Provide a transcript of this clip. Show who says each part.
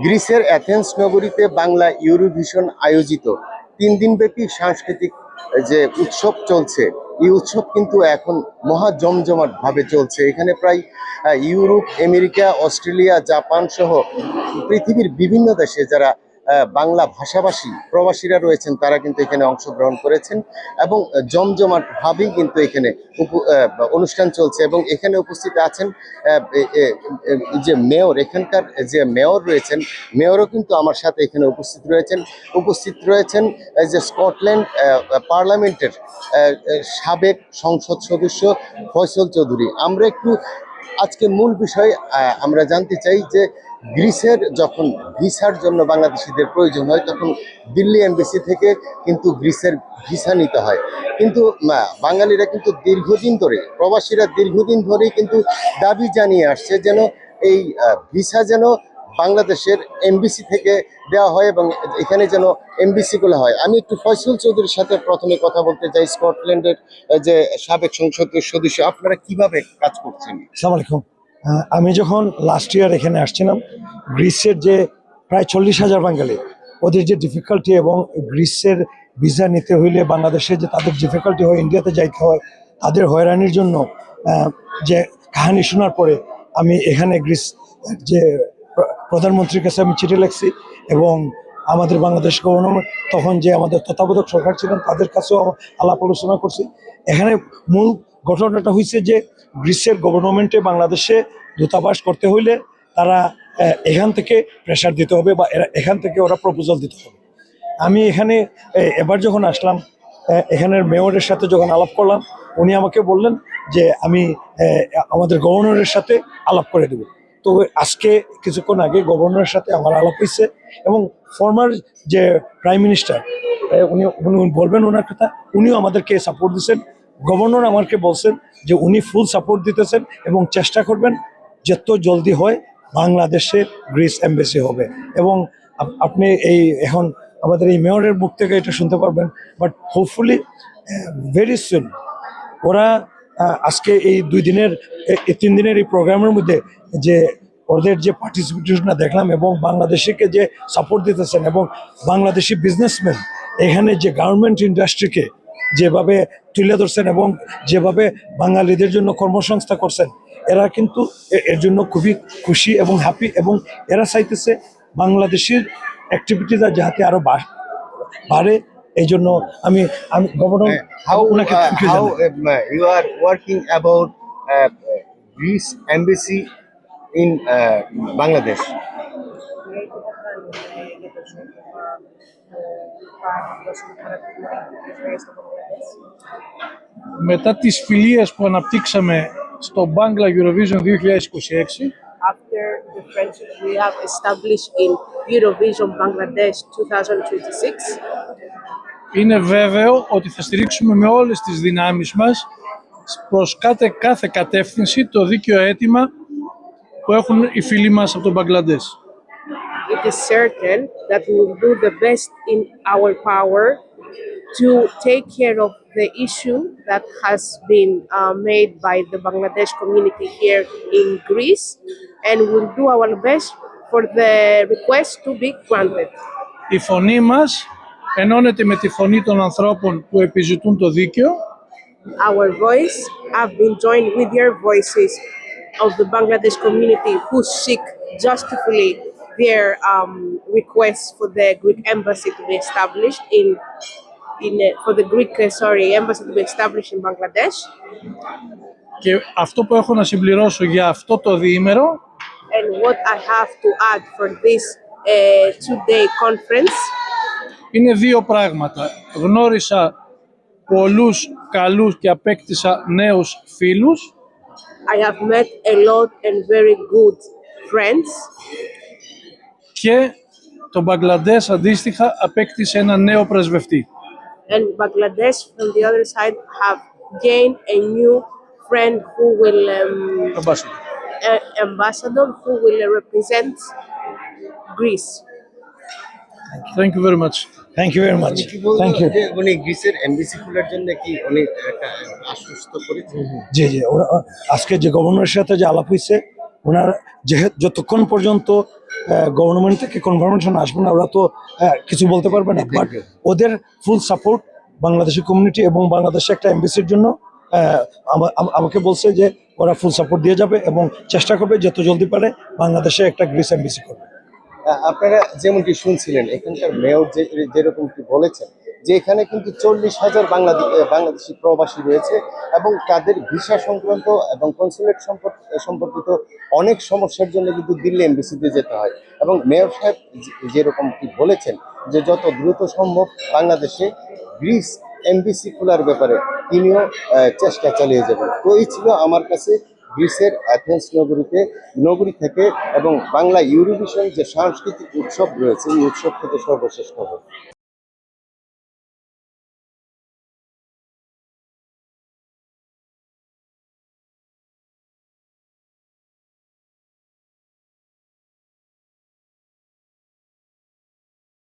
Speaker 1: গ্রিসের অ্যাথেন্স নগরীতে বাংলা ইউরোভিশন আয়োজিত 3 দিনব্যাপী সাংস্কৃতিক যে উৎসব চলছে, এই উৎসব কিন্তু এখন মহা জমজমাট ভাবে চলছে। এখানে প্রায় ইউরোপ, আমেরিকা, অস্ট্রেলিয়া, জাপান সহ পৃথিবীর বিভিন্ন দেশে যারা বাংলা ভাষাভাষী প্রবাসীরা রয়েছেন তারা কিন্তু এখানে অংশগ্রহণ করেছেন এবং জমজমাট ভাবেই কিন্তু এখানে অনুষ্ঠান চলছে। এবং এখানে উপস্থিত আছেন যে মেয়র, এখানকার যে মেয়র রয়েছেন, মেয়রও কিন্তু আমার সাথে এখানে উপস্থিত রয়েছেন যে স্কটল্যান্ড পার্লামেন্টের সাবেক সংসদ সদস্য ফয়সল চৌধুরী। আমরা একটু আজকে মূল বিষয় আমরা জানতে চাই যে গ্রিসের যখন ভিসার জন্য বাংলাদেশিদের প্রয়োজন হয় তখন দিল্লি এমবেসি থেকে কিন্তু গ্রিসের ভিসা নিতে হয়, কিন্তু বাঙালিরা কিন্তু প্রবাসীরা দীর্ঘদিন ধরেই কিন্তু দাবি জানিয়ে আসছে যেন এই ভিসা যেন বাংলাদেশের এমবিসি থেকে দেওয়া হয় এবং এখানে যেন এমবিসিগুলো হয়। আমি একটু ফয়সল চৌধুরীর সাথে প্রথমে কথা বলতে চাই, স্কটল্যান্ডের যে সাবেক সংসদ সদস্য। আপনারা কিভাবে কাজ করছেন?
Speaker 2: আসসালামু আলাইকুম। আমি যখন লাস্ট ইয়ার এখানে আসছিলাম, গ্রিসের যে প্রায় 40,000 বাঙালি, ওদের যে ডিফিকাল্টি এবং গ্রিসের ভিসা নিতে হইলে বাংলাদেশে যে তাদের ডিফিকাল্টি হয়, ইন্ডিয়াতে যাইতে হয়, তাদের হয়রানির জন্য যে কাহিনী শোনার পরে আমি এখানে গ্রিস যে প্রধানমন্ত্রীর কাছে আমি চিঠি লিখছি এবং আমাদের বাংলাদেশ গভর্নমেন্ট তখন যে আমাদের তত্ত্বাবধায়ক সরকার ছিলেন তাদের কাছেও আলাপ আলোচনা করছি। এখানে মূল ঘটনাটা হয়েছে যে গ্রিসের গভর্নমেন্টে বাংলাদেশে দূতাবাস করতে হইলে তারা এখান থেকে প্রেশার দিতে হবে বা এখান থেকে ওরা প্রপোজাল দিতে হবে। আমি এখানে এবার যখন আসলাম, এখানের মেয়রের সাথে যখন আলাপ করলাম, উনি আমাকে বললেন যে আমি আমাদের গভর্নরের সাথে আলাপ করে দেব। তো আজকে কিছুক্ষণ আগে গভর্নরের সাথে আমার আলাপ হয়েছে এবং ফর্মার যে প্রাইম মিনিস্টার উনি বলবেন ওনার কথা, উনিও আমাদেরকে সাপোর্ট দিচ্ছেন। গভর্নর আমাকে বলছেন যে উনি ফুল সাপোর্ট দিতেছেন এবং চেষ্টা করবেন যত জলদি হয় বাংলাদেশে গ্রিস এমবেসি হবে। এবং আপনি এখন আমাদের এই মেয়রের মুখ থেকে এটা শুনতে পারবেন, বাট হোপফুলি ভেরি সুন ওরা আজকে এই 3 দিনের এই প্রোগ্রামের মধ্যে যে ওদের যে পার্টিসিপেশনটা দেখলাম এবং বাংলাদেশিকে যে সাপোর্ট দিতেছেন এবং বাংলাদেশি বিজনেসম্যান এখানে যে গার্মেন্ট ইন্ডাস্ট্রিকে যেভাবে তুলে ধরছেন এবং যেভাবে বাঙালিদের জন্য কর্মসংস্থা করছেন, এরা কিন্তু এর জন্য খুবই খুশি এবং হ্যাপি এবং এরা চাইতেছে বাংলাদেশের অ্যাক্টিভিটিটা যাতে আরো বাড়ে। এই জন্য আমি governor
Speaker 1: how you are working about Greece embassy in Bangladesh?
Speaker 3: Μετά τις φιλίες που αναπτύξαμε στο Bangla Eurovision 2026,
Speaker 4: after the friendship we have established in Eurovision Bangladesh 2026,
Speaker 3: είναι βέβαιο ότι θα στηρίξουμε με όλες τις δυνάμεις μας προς κάθε κατεύθυνση το δίκαιο αίτημα που έχουν οι φίλοι μας από τον Μπαγκλαντές.
Speaker 4: it is certain that we will do the best in our power to take care of the issue that has been made by the Bangladesh community here in Greece, and we'll do our best for the request to be granted.
Speaker 3: Η φωνή μας ενώνεται με τη φωνή των ανθρώπων που επιζητούν το δίκαιο
Speaker 4: Our voice have been joined with your voices of the Bangladesh community who seek justifully their request for the Greek embassy to be established embassy to be established in Bangladesh.
Speaker 3: και αυτό που έχω να συμπληρώσω για αυτό το διήμερο
Speaker 4: And what I have to add for this two-day conference
Speaker 3: είναι δύο πράγματα. Γνώρισα πολλούς καλούς και απέκτησα νέους φίλους
Speaker 4: I have met a lot and very good friends,
Speaker 3: και το Μπαγκλαντές αντίστοιχα απέκτησε ένα νέο πρεσβευτή.
Speaker 4: and Bangladesh on the other side have gained a new friend who will ambassador who will represent Greece.
Speaker 3: Thank you very much.
Speaker 2: Thank you very much. Thank you.
Speaker 1: উনি গ্রিসের MBC খোলার জন্য কি উনি আশ্বস্ত করেছেন?
Speaker 2: জি ওরা আজকে যে গভর্নরের সাথে যে আলাপ হয়েছে ওনার যেহেতু যতক্ষণ পর্যন্ত গভর্নমেন্ট থেকে কনফার্মেশন আসবে না ওরা তো কিছু বলতে পারবে না, বাট ওদের ফুল সাপোর্ট বাংলাদেশি কমিউনিটি এবং বাংলাদেশে একটা এমবিসির জন্য আমাকে বলছে যে ওরা ফুল সাপোর্ট দিয়ে যাবে এবং চেষ্টা করবে যত জলদি পারে বাংলাদেশে একটা গ্রিস এমবিসি করবে।
Speaker 1: আপনারা যেমনটি শুনছিলেন এখানকার মেয়র যেরকম কি বলেছেন যে এখানে কিন্তু 40,000 বাংলাদেশি প্রবাসী রয়েছে এবং তাদের ভিসা সংক্রান্ত এবং কনসুলেট সম্পর্কিত অনেক সমস্যার জন্য কিন্তু দিল্লি এমবিসিতে যেতে হয় এবং মেয়র সাহেব যেরকম কি বলেছেন যে যত দ্রুত সম্ভব বাংলাদেশে গ্রিস এমবিসি খোলার ব্যাপারে তিনিও চেষ্টা চালিয়ে যাবেন। তো এই ছিল আমার কাছে গ্রিসের অ্যাথেন্স নগরী থেকে এবং বাংলা ইউরোভিশন যে সাংস্কৃতিক উৎসব রয়েছে এই উৎসব থেকে সর্বশেষ খবর।